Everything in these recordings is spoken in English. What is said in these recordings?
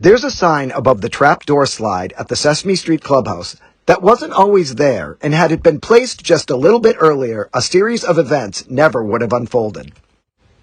There's a sign above the trapdoor slide at the Sesame Street Clubhouse that wasn't always there, and had it been placed just a little bit earlier, a series of events never would have unfolded.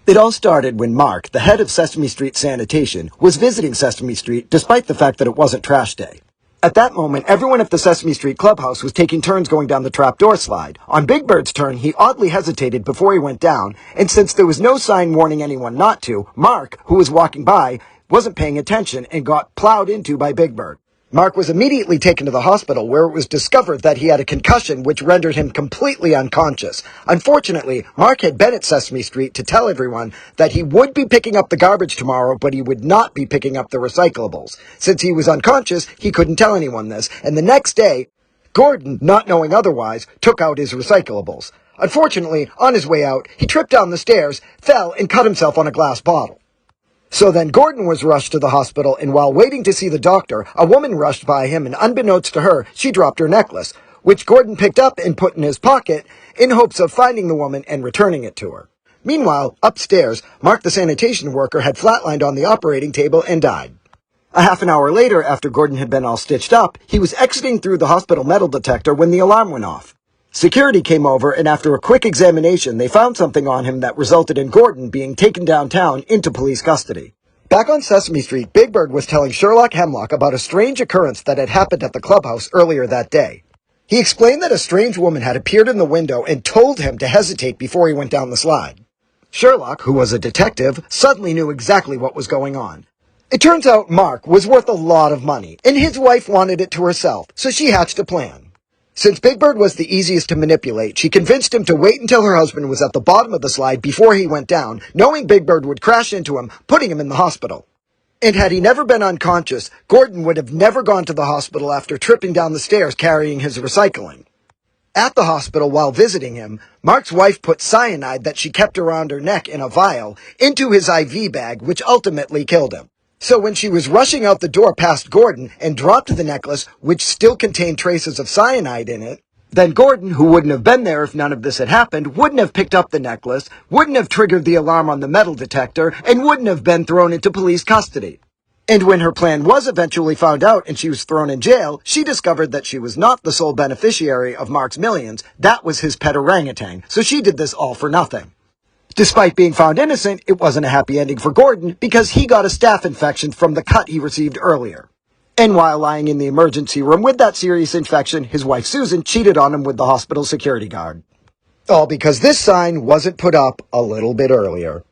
It all started when Mark, the head of Sesame Street Sanitation, was visiting Sesame Street despite the fact that it wasn't trash day. At that moment, everyone at the Sesame Street Clubhouse was taking turns going down the trapdoor slide. On Big Bird's turn, he oddly hesitated before he went down, and since there was no sign warning anyone not to, Mark, who was walking by, wasn't paying attention and got plowed into by Big Bird. Mark was immediately taken to the hospital, where it was discovered that he had a concussion which rendered him completely unconscious. Unfortunately, Mark had been at Sesame Street to tell everyone that he would be picking up the garbage tomorrow, but he would not be picking up the recyclables. Since he was unconscious, he couldn't tell anyone this, and the next day, Gordon, not knowing otherwise, took out his recyclables. Unfortunately, on his way out, he tripped down the stairs, fell, and cut himself on a glass bottle. So then Gordon was rushed to the hospital, and while waiting to see the doctor, a woman rushed by him, and unbeknownst to her, she dropped her necklace, which Gordon picked up and put in his pocket in hopes of finding the woman and returning it to her. Meanwhile, upstairs, Mark the sanitation worker had flatlined on the operating table and died. A half an hour later, after Gordon had been all stitched up, he was exiting through the hospital metal detector when the alarm went off. Security came over, and after a quick examination, they found something on him that resulted in Gordon being taken downtown into police custody. Back on Sesame Street, Big Bird was telling Sherlock Hemlock about a strange occurrence that had happened at the clubhouse earlier that day. He explained that a strange woman had appeared in the window and told him to hesitate before he went down the slide. Sherlock, who was a detective, suddenly knew exactly what was going on. It turns out Mark was worth a lot of money, and his wife wanted it to herself, so she hatched a plan. Since Big Bird was the easiest to manipulate, she convinced him to wait until her husband was at the bottom of the slide before he went down, knowing Big Bird would crash into him, putting him in the hospital. And had he never been unconscious, Gordon would have never gone to the hospital after tripping down the stairs carrying his recycling. At the hospital while visiting him, Mark's wife put cyanide that she kept around her neck in a vial into his IV bag, which ultimately killed him. So when she was rushing out the door past Gordon and dropped the necklace, which still contained traces of cyanide in it, then Gordon, who wouldn't have been there if none of this had happened, wouldn't have picked up the necklace, wouldn't have triggered the alarm on the metal detector, and wouldn't have been thrown into police custody. And when her plan was eventually found out and she was thrown in jail, she discovered that she was not the sole beneficiary of Mark's millions. That was his pet orangutan, so she did this all for nothing. Despite being found innocent, it wasn't a happy ending for Gordon because he got a staph infection from the cut he received earlier. And while lying in the emergency room with that serious infection, his wife Susan cheated on him with the hospital security guard. All because this sign wasn't put up a little bit earlier.